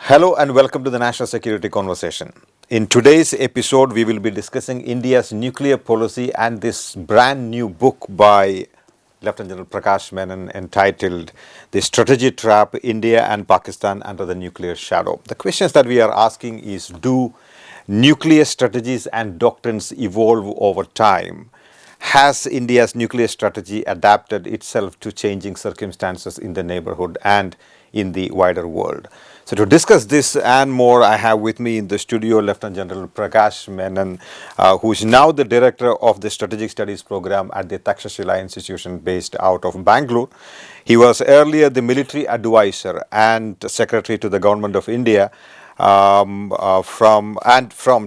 Hello and welcome to the National Security Conversation. In today's episode, we will be discussing India's nuclear policy and this brand new book by Lt Gen Prakash Menon entitled The Strategy Trap, India and Pakistan Under the Nuclear Shadow. The questions that we are asking is, do nuclear strategies and doctrines evolve over time? Has India's nuclear strategy adapted itself to changing circumstances in the neighborhood and in the wider world? So to discuss this and more, I have with me in the studio Lt Gen Prakash Menon, who is now the Director of the Strategic Studies Program at the Takshashila Institution based out of Bangalore. He was earlier the military advisor and secretary to the Government of India from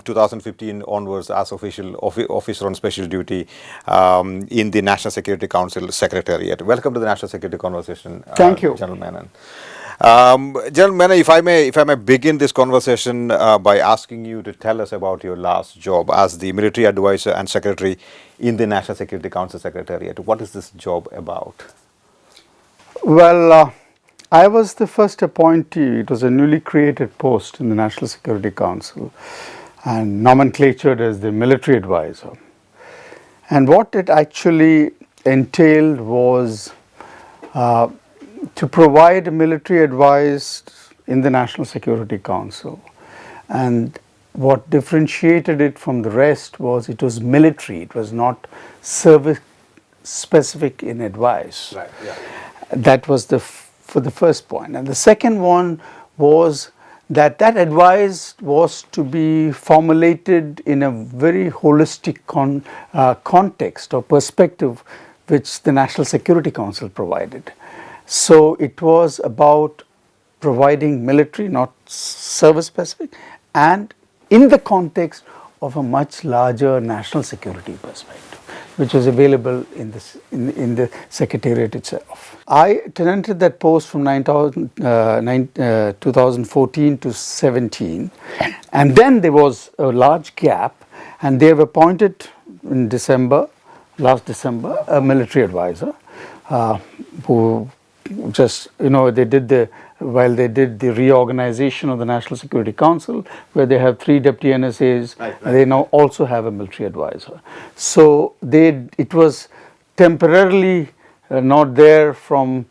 2015 onwards as officer on special duty in the National Security Council Secretariat. Welcome to the National Security Conversation. Thank you, General Menon. General Menon, if I may begin this conversation by asking you to tell us about your last job as the military advisor and secretary in the National Security Council Secretariat. What is this job about? Well, I was the first appointee. It was a newly created post in the National Security Council and nomenclatured as the military advisor. And what it actually entailed was to provide military advice in the National Security Council. And what differentiated it from the rest was it was military. It was not service specific in advice. Right, yeah. That was for the first point. And the second one was that advice was to be formulated in a very holistic context or perspective which the National Security Council provided. So it was about providing military, not service specific, and in the context of a much larger national security perspective, which was available in the Secretariat itself. I tenanted that post from 2014 to 17, and then there was a large gap, and they were appointed in last December, a military advisor who just, they did the reorganization of the National Security Council, where they have 3 deputy NSAs, right. They now also have a military advisor. So it was temporarily not there from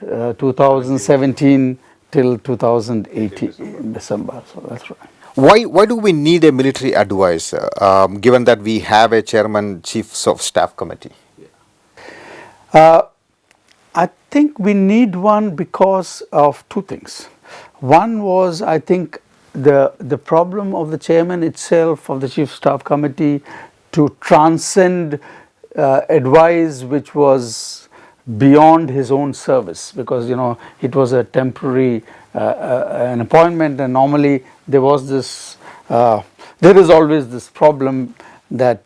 2017 till 2018 in December. So that's right. Why do we need a military advisor, given that we have a chairman, chiefs of staff committee? I think we need one because of 2 things. One was, I think, the problem of the chairman itself, of the chief staff committee, to transcend advice which was beyond his own service, because it was a temporary an appointment, and normally there is always this problem that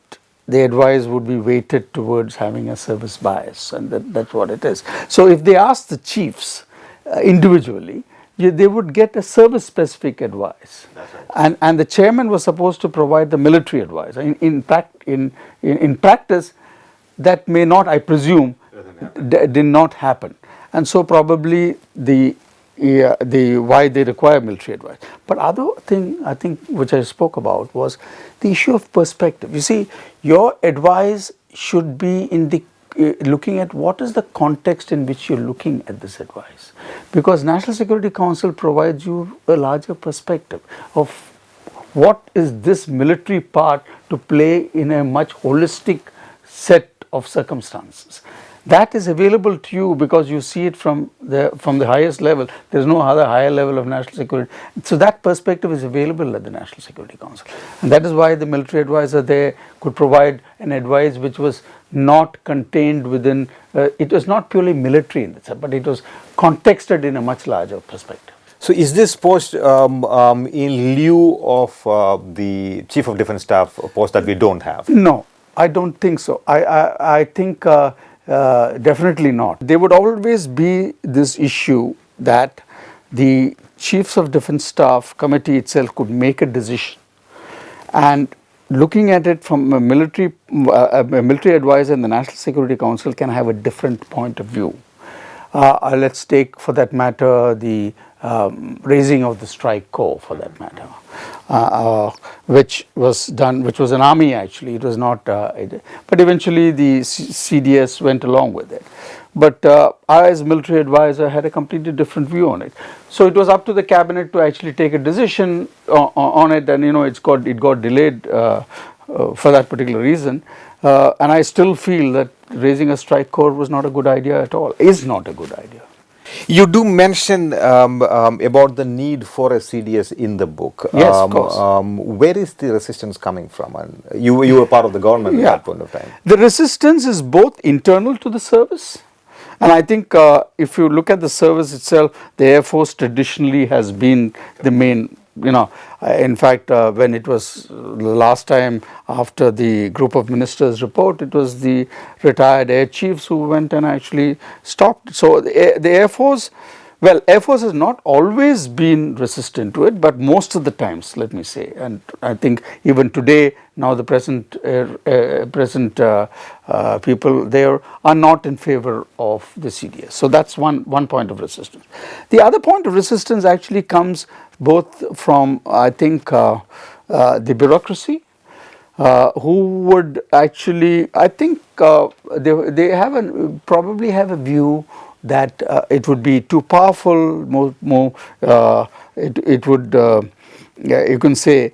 the advice would be weighted towards having a service bias, and that's what it is. So if they ask the chiefs individually, they would get a service specific advice. That's right. And the chairman was supposed to provide the military advice. In practice, that may not, I presume, did not happen. And so probably why they require military advice. But other thing, I think, which I spoke about was the issue of perspective. You see, your advice should be in the looking at what is the context in which you're looking at this advice, because National Security Council provides you a larger perspective of what is this military part to play in a much holistic set of circumstances. That is available to you because you see it from the highest level. There is no other higher level of national security. So that perspective is available at the National Security Council. And that is why the military advisor there could provide an advice which was not contained within, it was not purely military in itself, but it was contexted in a much larger perspective. So is this post in lieu of the Chief of Defence Staff post that we don't have? No, I don't think so. I think definitely not. There would always be this issue that the Chiefs of Defence Staff Committee itself could make a decision, and looking at it from a military advisor in the National Security Council can have a different point of view. Let's take for that matter the raising of the strike corps for that matter, which was done, which was an army actually, it was not, but eventually the CDS went along with it. But I as military advisor had a completely different view on it. So it was up to the cabinet to actually take a decision on it, and it got delayed for that particular reason. And I still feel that raising a strike corps was not a good idea at all, is not a good idea. You do mention about the need for a CDS in the book. Yes, of course. Where is the resistance coming from? And you were part of the government at that point of time. The resistance is both internal to the service, and I think if you look at the service itself, the Air Force traditionally has been the main. In fact, when it was the last time after the group of ministers report, it was the retired air chiefs who went and actually stopped. So the Air Force, well, Air Force has not always been resistant to it, but most of the times, let me say, and I think even today, now the present people there are not in favor of the CDS. So that's one point of resistance. The other point of resistance actually comes both from, I think, the bureaucracy, who would actually, I think, they have probably have a view that it would be too powerful, it would, you can say,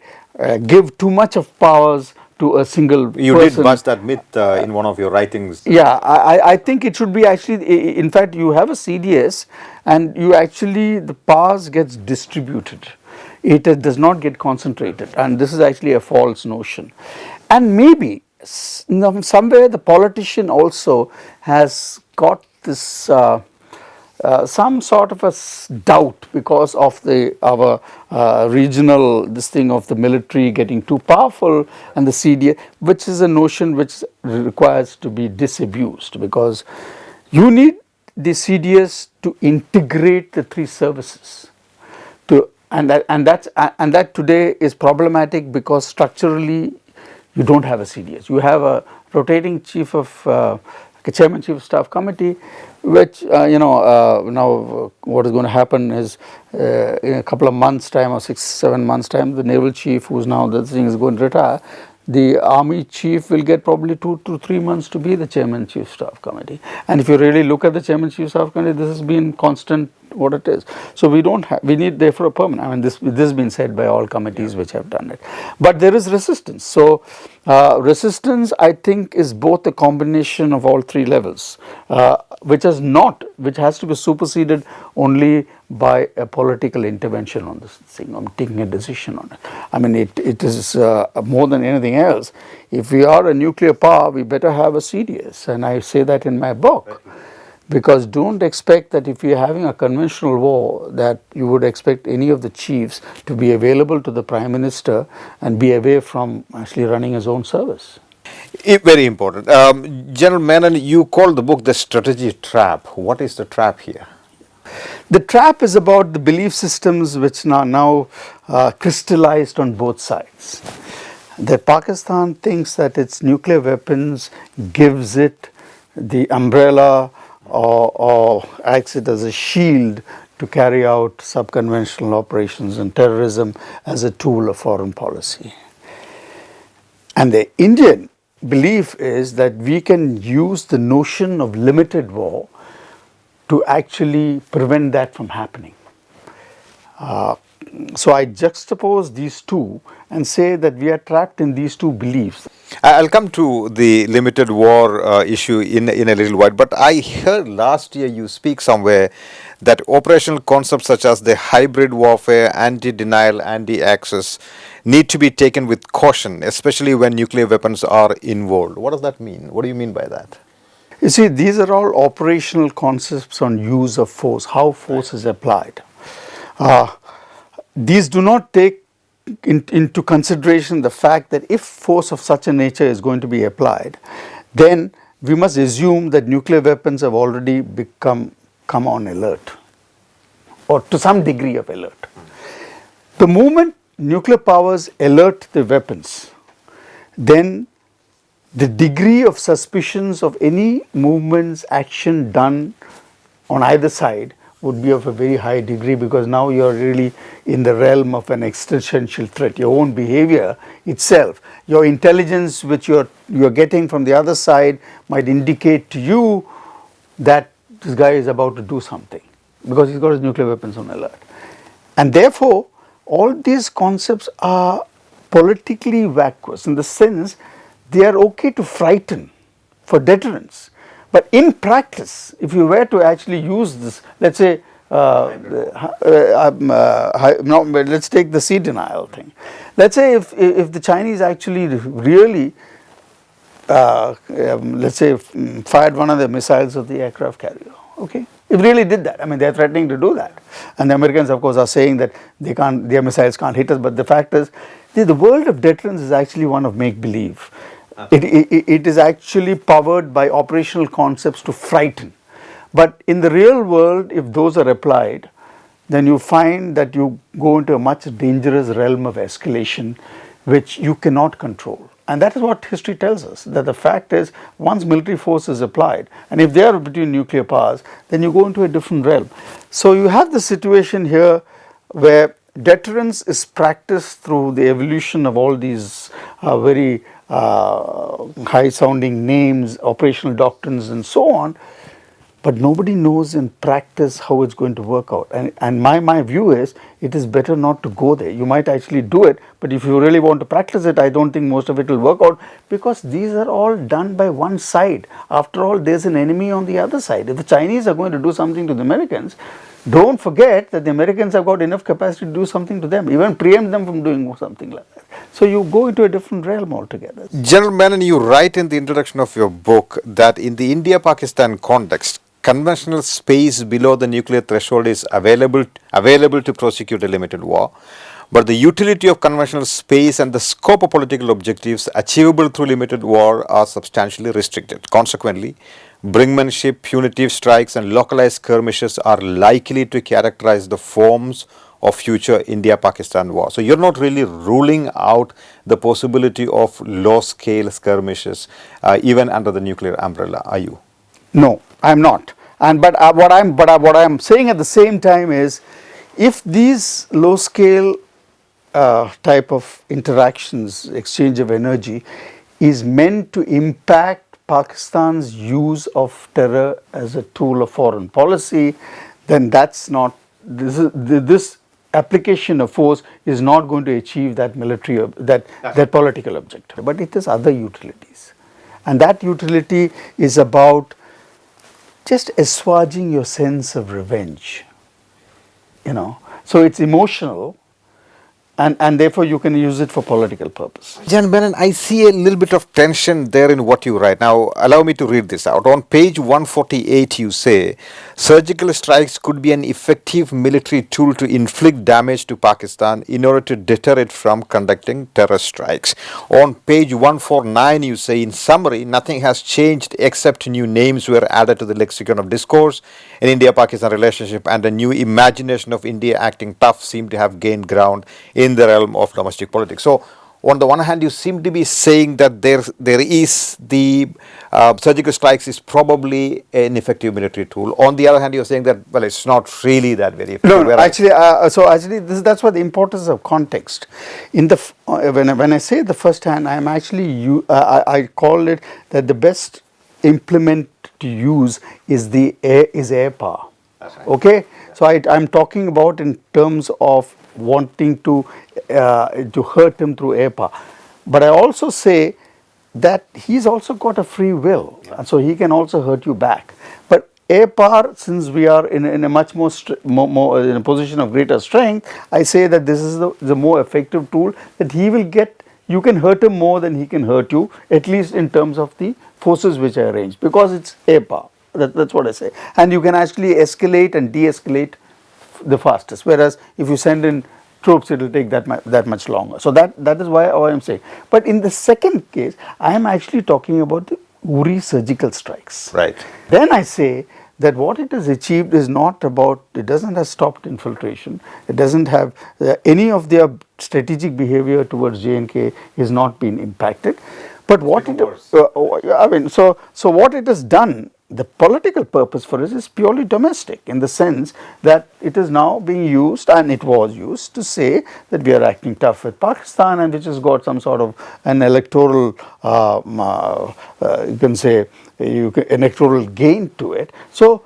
give too much of powers to a single person. You did bust that myth in one of your writings. Yeah, I think it should be actually, in fact, you have a CDS and you actually, the powers gets distributed. It does not get concentrated, and this is actually a false notion. And maybe somewhere the politician also has got this some sort of a doubt because of our regional this thing of the military getting too powerful, and the CDS, which is a notion which requires to be disabused, because you need the CDS to integrate the three services. And that today is problematic because structurally you don't have a CDS. You have a rotating chief of chairman chief of staff committee, which now what is going to happen is in a couple of months time or 6-7 months time, the naval chief, who's now the thing is going to retire, the army chief will get probably 2 to 3 months to be the chairman chief staff committee. And if you really look at the chairman chief staff committee, this has been constant what it is. So we need therefore a permanent. I mean, this has been said by all committees which have done it. But there is resistance. So resistance, I think, is both a combination of all three levels, which has to be superseded only by a political intervention on this thing, on taking a decision on it. I mean, it is more than anything else. If we are a nuclear power, we better have a CDS, and I say that in my book. Because don't expect that if you're having a conventional war, that you would expect any of the chiefs to be available to the Prime Minister and be away from actually running his own service. Very important. General Menon, you call the book The Strategy Trap. What is the trap here? The trap is about the belief systems which now crystallized on both sides. That Pakistan thinks that its nuclear weapons gives it the umbrella or acts it as a shield to carry out subconventional operations and terrorism as a tool of foreign policy. And the Indian belief is that we can use the notion of limited war to actually prevent that from happening. So I juxtapose these two and say that we are trapped in these two beliefs. I'll come to the limited war issue in a little while, but I heard last year you speak somewhere that operational concepts such as the hybrid warfare, anti-denial, anti-access need to be taken with caution, especially when nuclear weapons are involved. What does that mean? What do you mean by that? You see, these are all operational concepts on use of force, how force is applied. These do not take into consideration the fact that if force of such a nature is going to be applied, then we must assume that nuclear weapons have already come on alert, or to some degree of alert. The moment nuclear powers alert the weapons, then the degree of suspicions of any movements, action done on either side would be of a very high degree, because now you are really in the realm of an existential threat. Your own behavior itself, your intelligence which you're getting from the other side might indicate to you that this guy is about to do something, because he's got his nuclear weapons on alert. And therefore, all these concepts are politically vacuous in the sense they are okay to frighten for deterrence. But in practice, if you were to actually use this, let's say, let's take the sea denial thing. Let's say if the Chinese actually really, let's say, fired one of the missiles of the aircraft carrier, okay? If really did that, I mean, they're threatening to do that. And the Americans, of course, are saying that they can't, their missiles can't hit us. But the fact is, the world of deterrence is actually one of make-believe. It is actually powered by operational concepts to frighten. But in the real world, if those are applied, then you find that you go into a much dangerous realm of escalation, which you cannot control. And that is what history tells us, that the fact is, once military force is applied, and if they are between nuclear powers, then you go into a different realm. So you have the situation here where deterrence is practiced through the evolution of all these very high sounding names, operational doctrines and so on, but nobody knows in practice how it's going to work out. And my view is, it is better not to go there. You might actually do it, but if you really want to practice it, I don't think most of it will work out, because these are all done by one side. After all, there's an enemy on the other side. If the Chinese are going to do something to the Americans, don't forget that the Americans have got enough capacity to do something to them, even preempt them from doing something like that. So you go into a different realm altogether. General Menon, you write in the introduction of your book that in the India-Pakistan context, conventional space below the nuclear threshold is available to prosecute a limited war, but the utility of conventional space and the scope of political objectives achievable through limited war are substantially restricted. Consequently, brinkmanship, punitive strikes and localized skirmishes are likely to characterize the forms of future India-Pakistan war. So you're not really ruling out the possibility of low-scale skirmishes even under the nuclear umbrella, are you? No, I'm not. But what I'm saying at the same time is, if these low-scale type of interactions, exchange of energy, is meant to impact Pakistan's use of terror as a tool of foreign policy, then that's not, this application of force is not going to achieve that military, that political objective. But it has other utilities. And that utility is about just assuaging your sense of revenge, So it's emotional, and therefore you can use it for political purpose. Gen Menon, I see a little bit of tension there in what you write. Now, allow me to read this out. On page 148, you say, surgical strikes could be an effective military tool to inflict damage to Pakistan in order to deter it from conducting terror strikes. On page 149, you say, in summary, nothing has changed except new names were added to the lexicon of discourse in India-Pakistan relationship, and a new imagination of India acting tough seemed to have gained ground in the realm of domestic politics. So, on the one hand, you seem to be saying that there is the surgical strikes is probably an effective military tool. On the other hand, you're saying that, well, it's not really that very effective. No, actually, that's what the importance of context. In the when I say the first hand, I am actually I call it that the best implement to use is air power. Right. Okay, so I'm talking about in terms of wanting to hurt him through air power, but I also say that he's also got a free will, and so he can also hurt you back. But air power, since we are in a much more in a position of greater strength, I say that this is the more effective tool, that he will get. You can hurt him more than he can hurt you, at least in terms of the forces which are arranged, because it's air power. That's what I say. And you can actually escalate and de-escalate the fastest. Whereas if you send in troops, it will take that much longer. So that is why I am saying. But in the second case, I am actually talking about the Uri surgical strikes. Right. Then I say that what it has achieved is not about, it doesn't have stopped infiltration. It doesn't have any of their strategic behavior towards J&K is not been impacted. But what it, so what it has done the political purpose for it is purely domestic, in the sense that it is now being used, and it was used, to say that we are acting tough with Pakistan, and which has got some sort of an electoral, you can say, electoral gain to it. So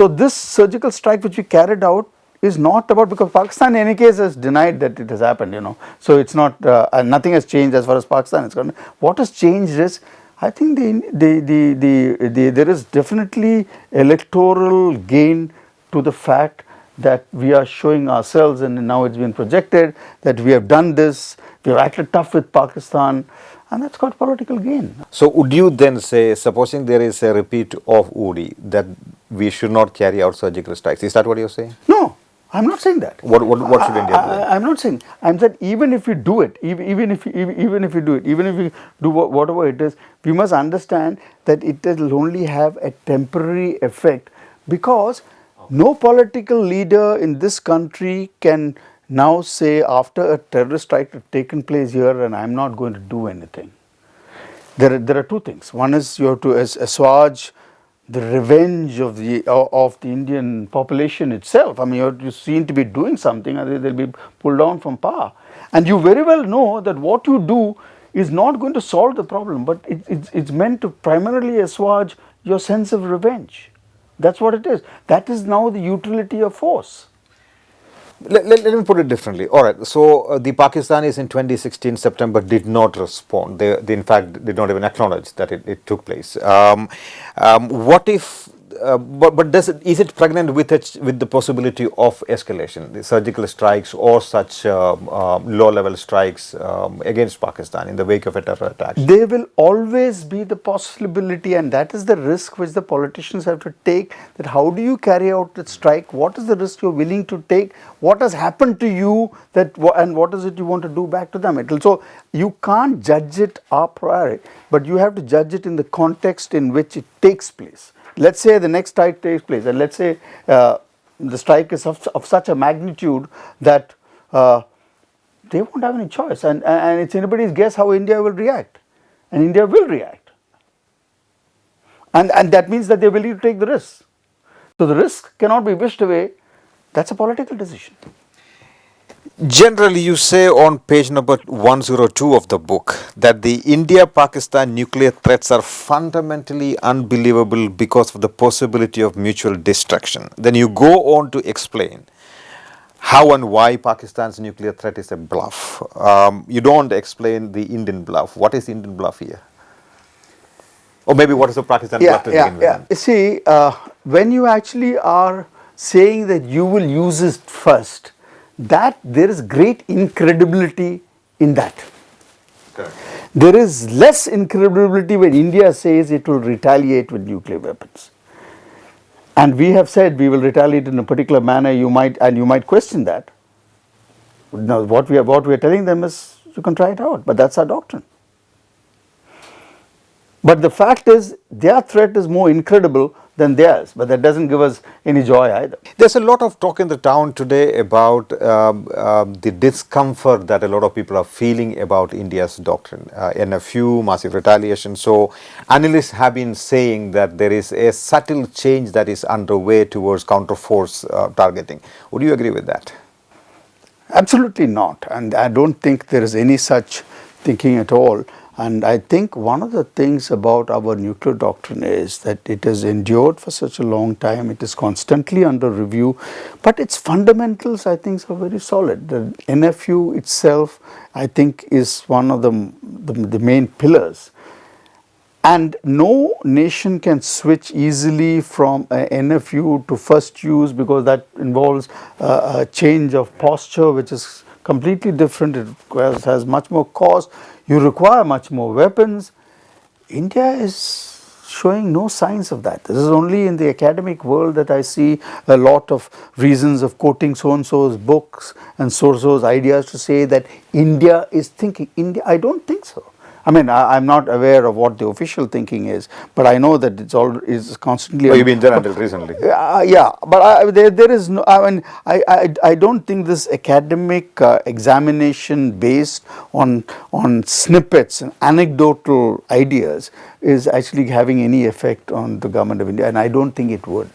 this surgical strike which we carried out is not about, because Pakistan in any case has denied that it has happened, So it's not, nothing has changed as far as Pakistan is concerned. What has changed is, I think there is definitely electoral gain to the fact that we are showing ourselves, and now it's been projected that we have done this, we have acted tough with Pakistan, and that's got political gain. So would you then say, supposing there is a repeat of Uri, that we should not carry out surgical strikes? Is that what you're saying? No, I'm not saying that. What should India do? I'm not saying. I'm saying even if we do it, even if we do whatever it is, we must understand that it will only have a temporary effect, because no political leader in this country can now say, after a terrorist strike has taken place here, and I'm not going to do anything. There are two things. One is you have to assuage the revenge of the Indian population itself. I mean, you seem to be doing something, and they'll be pulled down from power. And you very well know that what you do is not going to solve the problem, but it's meant to primarily assuage your sense of revenge. That's what it is. That is now the utility of force. Let me put it differently. All right. So the Pakistanis in 2016 September did not respond. They in fact did not even acknowledge that it took place. What if? But is it pregnant with the possibility of escalation, the surgical strikes or such low-level strikes against Pakistan in the wake of a terror attack? There will always be the possibility, and that is the risk which the politicians have to take. That how do you carry out that strike? What is the risk you're willing to take? What has happened to you and what is it you want to do back to them? So you can't judge it a priori, but you have to judge it in the context in which it takes place. Let's say the next strike takes place, and let's say the strike is of such a magnitude that they won't have any choice, and it's anybody's guess how India will react, and India will react, and that means that they're willing to take the risk. So the risk cannot be wished away. That's a political decision. Generally, you say on page number 102 of the book that the India-Pakistan nuclear threats are fundamentally unbelievable because of the possibility of mutual destruction. Then you go on to explain how and why Pakistan's nuclear threat is a bluff. You don't explain the Indian bluff. What is Indian bluff here? Or maybe what is the Pakistan bluff to begin with? You see, when you actually are saying that you will use it first, that there is great incredibility in that. Correct. There is less incredibility when India says it will retaliate with nuclear weapons. And we have said we will retaliate in a particular manner. You might question that. Now, what we are telling them is, you can try it out, but that's our doctrine. But the fact is, their threat is more incredible than theirs, but that doesn't give us any joy either. There's a lot of talk in the town today about the discomfort that a lot of people are feeling about India's doctrine, NFU, massive retaliation. So analysts have been saying that there is a subtle change that is underway towards counterforce targeting. Would you agree with that? Absolutely not, and I don't think there is any such thinking at all. And I think one of the things about our nuclear doctrine is that it has endured for such a long time, it is constantly under review, but its fundamentals, I think, are very solid. The NFU itself, I think, is one of the main pillars. And no nation can switch easily from NFU to first use, because that involves a change of posture which is completely different. It has much more cost. You require much more weapons. India is showing no signs of that. This is only in the academic world that I see a lot of reasons of quoting so-and-so's books and so-and-so's ideas to say that India is thinking. I don't think so. I mean, I'm not aware of what the official thinking is, but I know that it's all is constantly. Oh, you've been there until recently. Yeah, but there is no. I mean, I don't think this academic examination based on snippets and anecdotal ideas is actually having any effect on the government of India, and I don't think it would.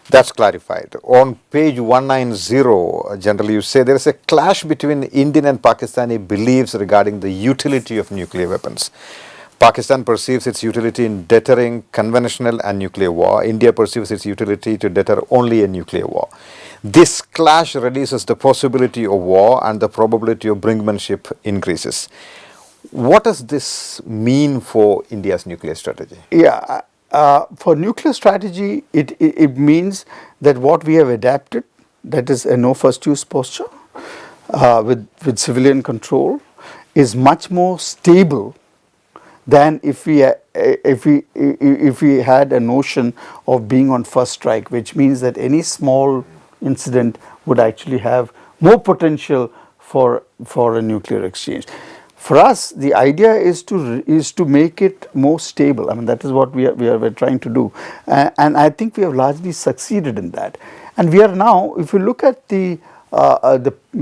That's clarified. On page 190, generally you say there is a clash between Indian and Pakistani beliefs regarding the utility of nuclear weapons. Pakistan perceives its utility in deterring conventional and nuclear war. India perceives its utility to deter only a nuclear war. This clash reduces the possibility of war and the probability of brinkmanship increases. What does this mean for India's nuclear strategy? Yeah, for nuclear strategy, it means that what we have adapted, that is a no first use posture with civilian control, is much more stable than if we had a notion of being on first strike, which means that any small incident would actually have more potential for a nuclear exchange. For us, the idea is to make it more stable. I mean, that is what we're trying to do, and I think we have largely succeeded in that. And we are now, if you look at the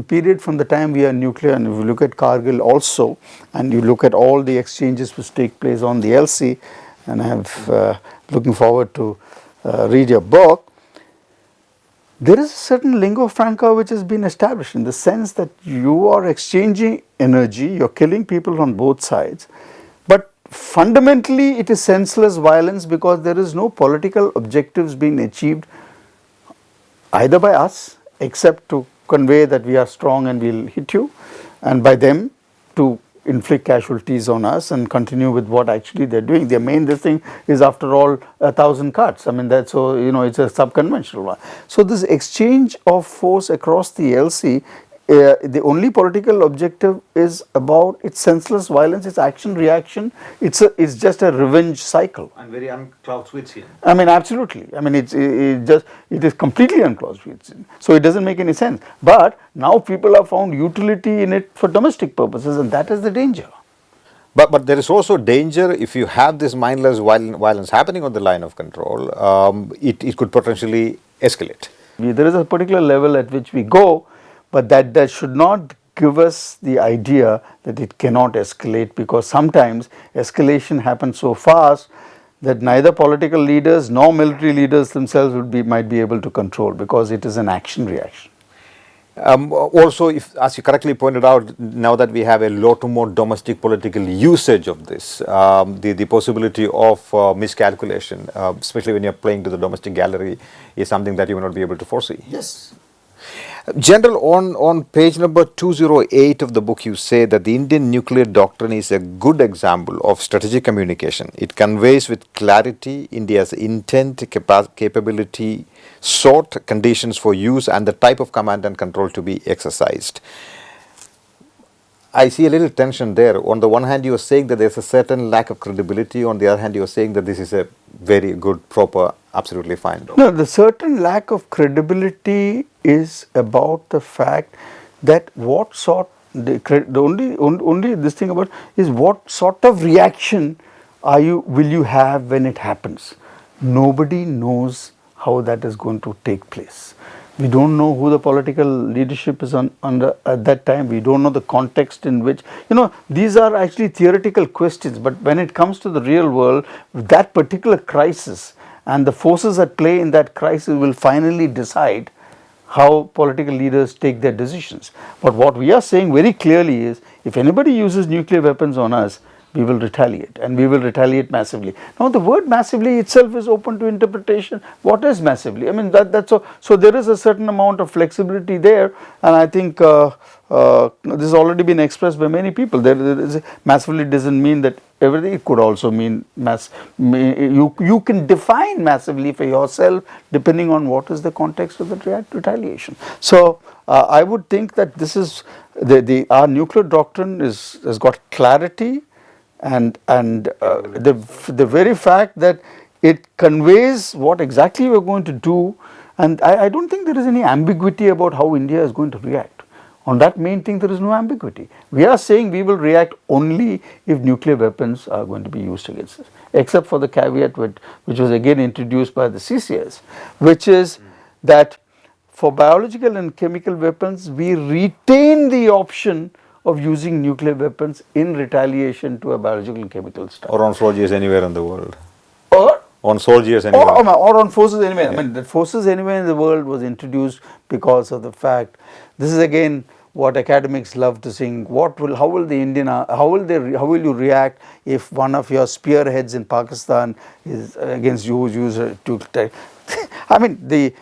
period from the time we are nuclear, and if you look at Kargil also, and you look at all the exchanges which take place on the LC, and I have looking forward to read your book. There is a certain lingua franca which has been established in the sense that you are exchanging energy, you're killing people on both sides, but fundamentally it is senseless violence because there is no political objectives being achieved either by us except to convey that we are strong and we'll hit you, and by them to inflict casualties on us and continue with what actually they're doing. Their main thing is, after all, 1,000 cuts. I mean, that's so, it's a sub-conventional one. So this exchange of force across the LC, the only political objective is about its senseless violence, its action reaction. It's just a revenge cycle. And very unclausewitzian. I mean, absolutely. I mean, it is completely unclausewitzian. So it doesn't make any sense. But now people have found utility in it for domestic purposes, and that is the danger. But there is also danger if you have this mindless violence happening on the line of control. It could potentially escalate. There is a particular level at which we go, but that should not give us the idea that it cannot escalate, because sometimes escalation happens so fast that neither political leaders nor military leaders themselves might be able to control, because it is an action reaction. Also, if, as you correctly pointed out, now that we have a lot more domestic political usage of this, the possibility of miscalculation, especially when you're playing to the domestic gallery, is something that you will not be able to foresee. Yes. General, on page number 208 of the book, you say that the Indian nuclear doctrine is a good example of strategic communication. It conveys with clarity India's intent, capability, sought conditions for use, and the type of command and control to be exercised. I see a little tension there. On the one hand, you are saying that there's a certain lack of credibility. On the other hand, you are saying that this is a very good, proper, absolutely fine doctrine. No, the certain lack of credibility is about the fact that what sort, only this thing about is what sort of reaction will you have when it happens. Nobody knows how that is going to take place. We don't know who the political leadership is under at that time. We don't know the context in which, these are actually theoretical questions, but when it comes to the real world, that particular crisis and the forces at play in that crisis will finally decide how political leaders take their decisions. But what we are saying very clearly is, if anybody uses nuclear weapons on us, we will retaliate, and we will retaliate massively. Now, the word massively itself is open to interpretation. What is massively? I mean, that's so there is a certain amount of flexibility there, and I think this has already been expressed by many people. Massively doesn't mean that everything. It could also mean you can define massively for yourself depending on what is the context of the retaliation. So I would think that this is our nuclear doctrine has got clarity. And the very fact that it conveys what exactly we are going to do, and I don't think there is any ambiguity about how India is going to react. On that main thing, there is no ambiguity. We are saying we will react only if nuclear weapons are going to be used against us, except for the caveat which was again introduced by the CCS, which is that for biological and chemical weapons, we retain the option of using nuclear weapons in retaliation to a biological and chemical stuff. Or on soldiers anywhere in the world. Or On soldiers anywhere. or on forces anywhere. Yeah. I mean, the forces anywhere in the world was introduced because of the fact. This is again what academics love to sing. How will you react if one of your spearheads in Pakistan is against you, I mean, the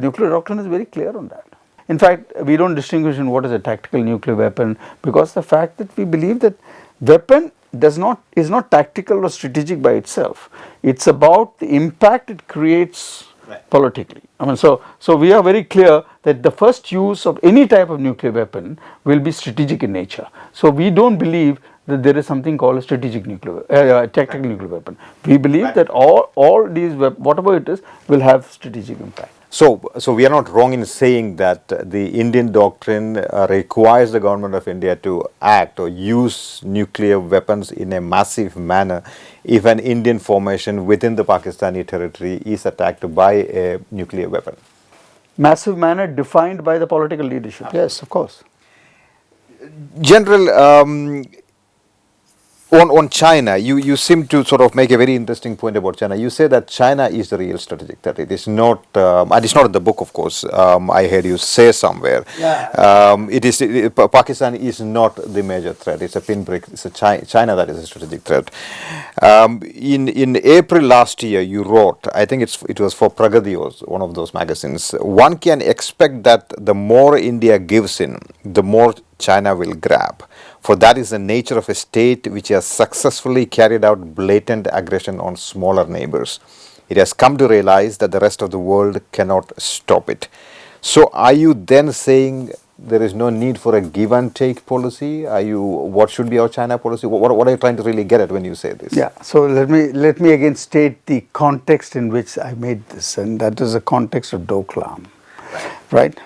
nuclear doctrine is very clear on that. In fact, we don't distinguish in what is a tactical nuclear weapon, because the fact that we believe that weapon is not tactical or strategic by itself. It's about the impact it creates politically. I mean, so we are very clear that the first use of any type of nuclear weapon will be strategic in nature. So we don't believe that there is something called a strategic tactical nuclear weapon. We believe that all these whatever it is will have strategic impact. So we are not wrong in saying that the Indian doctrine requires the government of India to act or use nuclear weapons in a massive manner if an Indian formation within the Pakistani territory is attacked by a nuclear weapon. Massive manner defined by the political leadership. Yes, of course. General, on China, you seem to sort of make a very interesting point about China. You say that China is the real strategic threat. It is not, and it's not in the book, of course. I heard you say somewhere. Yeah. Pakistan is not the major threat. It's a pinprick. It's China that is a strategic threat. In April last year, you wrote, I think it was for Pragati, one of those magazines. One can expect that the more India gives in, the more China will grab. For that is the nature of a state which has successfully carried out blatant aggression on smaller neighbors. It has come to realize that the rest of the world cannot stop it. So are you then saying there is no need for a give and take policy? What should be our China policy? What are you trying to really get at when you say this? Yeah, so let me again state the context in which I made this, and that is the context of Doklam, right?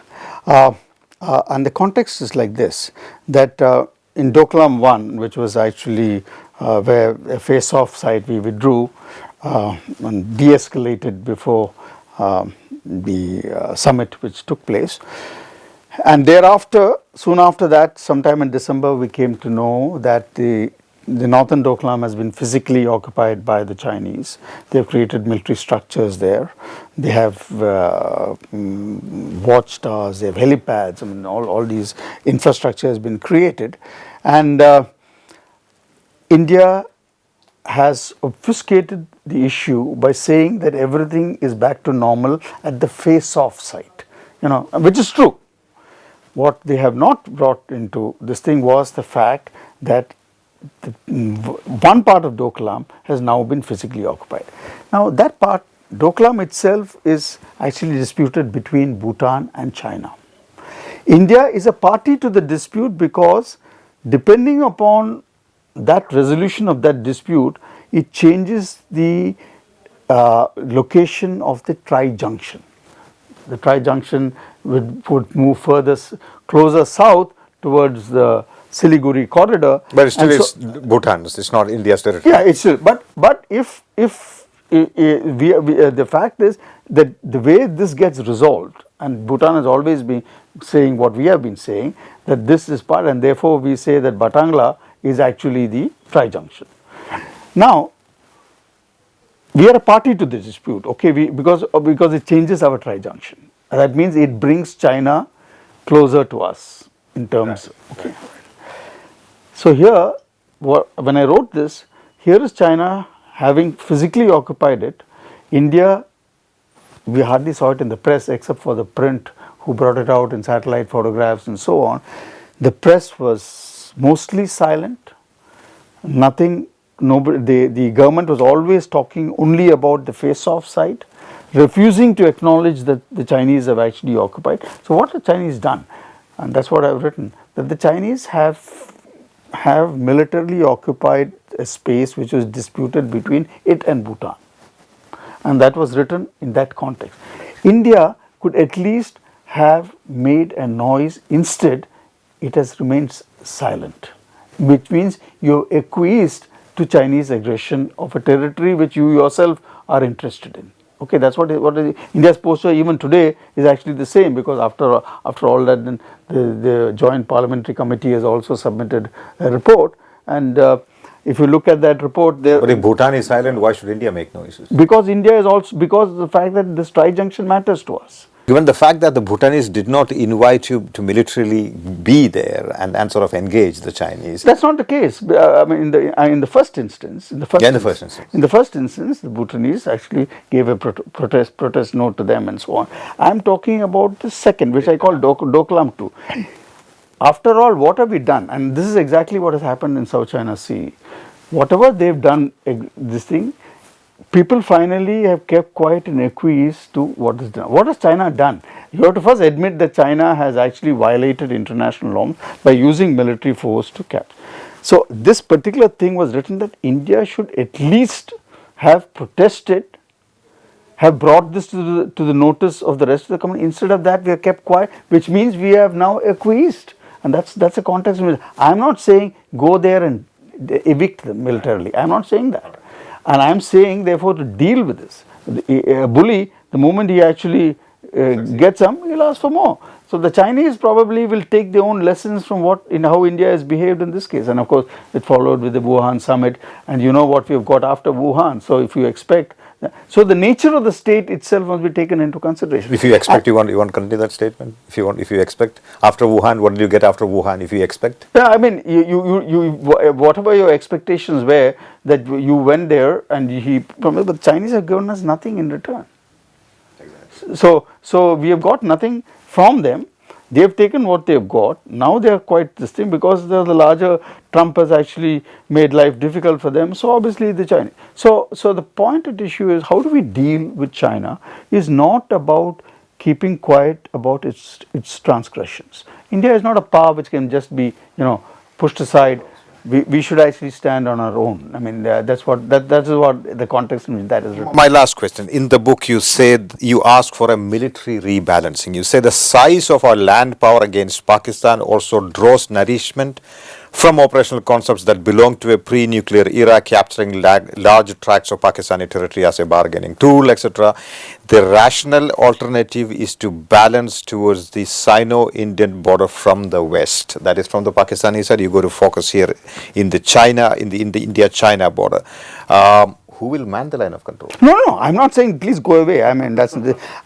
And the context is like this, that in Doklam 1, which was actually where a face-off site we withdrew and de-escalated before the summit which took place. And thereafter, soon after that, sometime in December, we came to know that the northern Doklam has been physically occupied by the Chinese. They have created military structures there. They have watchtowers, they have helipads. I mean, all these infrastructure has been created. And India has obfuscated the issue by saying that everything is back to normal at the face-off site, which is true. What they have not brought into this thing was the fact that one part of Doklam has now been physically occupied. Now that part, Doklam itself, is actually disputed between Bhutan and China. India is a party to the dispute because depending upon that resolution of that dispute, it changes the location of the tri-junction. The tri-junction would move further, closer south towards the Siliguri corridor. But it still is Bhutan's, it's not India's territory. Yeah, it's still, but if the fact is that the way this gets resolved, and Bhutan has always been saying what we have been saying, that this is part, and therefore we say that Batangla is actually the tri-junction. Now, we are a party to this dispute, okay, because it changes our tri-junction. That means it brings China closer to us in terms, okay. So here, when I wrote this, here is China having physically occupied it. India, we hardly saw it in the press except for the print who brought it out in satellite photographs and so on. The press was mostly silent, nothing, nobody, the government was always talking only about the face-off site, refusing to acknowledge that the Chinese have actually occupied. So what have the Chinese done? And that's what I've written, that the Chinese have militarily occupied a space which was disputed between it and Bhutan, and that was written in that context. India could at least have made a noise instead it has remained silent, which means you acquiesced to Chinese aggression of a territory which you yourself are interested in. Okay, that's what India's posture even today is actually the same, because after all that, then the Joint Parliamentary Committee has also submitted a report, and if you look at that report, there. But if Bhutan is silent, why should India make noises? Because India is also, because of the fact that this tri-junction matters to us. Given the fact that the Bhutanese did not invite you to militarily be there and sort of engage the Chinese. That's not the case. I mean, in the first instance, the first instance, the Bhutanese actually gave a protest note to them and so on. I'm talking about the second, which I call Doklam 2. After all, what have we done? And this is exactly what has happened in South China Sea. Whatever they've done, this thing, people finally have kept quiet and acquiesced to what is done. What has China done? You have to first admit that China has actually violated international norms by using military force to capture. So this particular thing was written that India should at least have protested, have brought this to the notice of the rest of the community. Instead of that, we have kept quiet, which means we have now acquiesced, and that's a context. I am not saying go there and evict them militarily. I am not saying that. And I am saying, therefore, to deal with this. A bully, the moment he actually gets some, he'll ask for more. So the Chinese probably will take their own lessons from how India has behaved in this case. And of course, it followed with the Wuhan summit, and you know what we've got after Wuhan. So if you expect, so the nature of the state itself must be taken into consideration. If you expect, you want to continue that statement. If you expect after Wuhan, what did you get after Wuhan? If you expect, yeah, I mean, you whatever your expectations were, that you went there and but the Chinese have given us nothing in return. Exactly. So we have got nothing from them. They have taken what they have got. Now they are quite distinct because the larger Trump has actually made life difficult for them. So obviously the Chinese. So the point at issue is, how do we deal with China is not about keeping quiet about its transgressions. India is not a power which can just be pushed aside. We should actually stand on our own. I mean, that is what the context in which that is written. My last question. In the book, you said you asked for a military rebalancing. You say the size of our land power against Pakistan also draws nourishment from operational concepts that belong to a pre-nuclear era, capturing large tracts of Pakistani territory as a bargaining tool, etc. The rational alternative is to balance towards the Sino-Indian border from the west. That is, from the Pakistani side, you go to focus here in the India-China border. Who will man the line of control? No, I'm not saying please go away. I mean,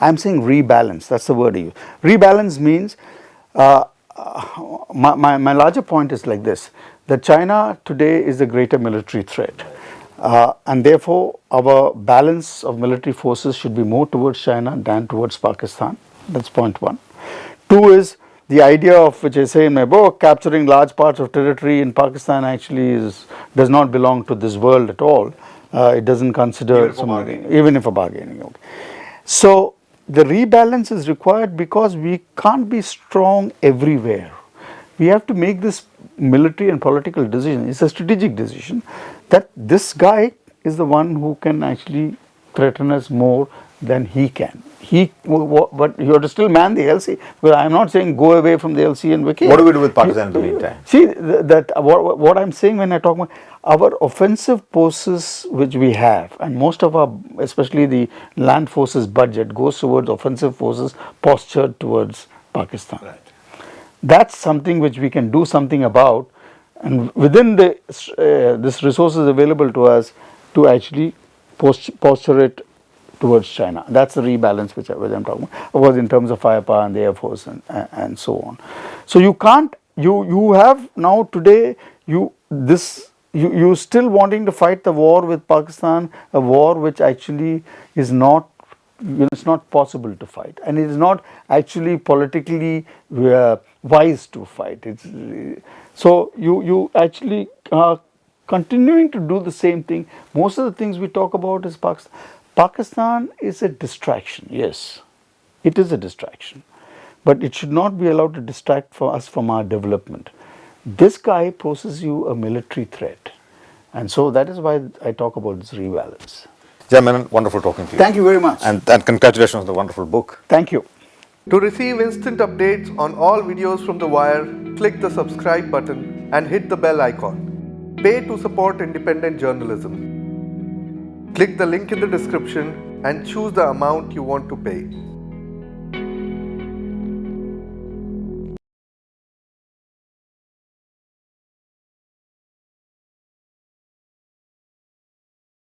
I'm saying rebalance. That's the word I use. Rebalance means. My larger point is like this, that China today is a greater military threat, and therefore our balance of military forces should be more towards China than towards Pakistan. That's point one. Two is the idea of, which I say in my book, capturing large parts of territory in Pakistan actually does not belong to this world at all. It doesn't consider even if a bargaining. Okay. So the rebalance is required because we can't be strong everywhere. We have to make this military and political decision. It's a strategic decision that this guy is the one who can actually threaten us more than he can. But you have to still man the LC. But I'm not saying go away from the LC and vacate. What do we do with Pakistan in the meantime? See, what I'm saying when I talk about our offensive forces which we have, and most of our, especially the land forces budget, goes towards offensive forces postured towards Pakistan. Right. That's something which we can do something about, and within this resources available to us to actually posture it towards China. That's the rebalance which I'm talking about. Of course, in terms of firepower and the air force and so on. So you can't. You have now today. You still wanting to fight the war with Pakistan, a war which actually is not. It's not possible to fight, and it is not actually politically wise to fight. So you actually are continuing to do the same thing. Most of the things we talk about is Pakistan. Pakistan is a distraction. Yes, it is a distraction, but it should not be allowed to distract us from our development. This guy poses you a military threat, and so that is why I talk about this rebalance. Gen Menon, wonderful talking to you. Thank you very much. And congratulations on the wonderful book. Thank you. To receive instant updates on all videos from The Wire, click the subscribe button and hit the bell icon. Pay to support independent journalism. Click the link in the description and choose the amount you want to pay.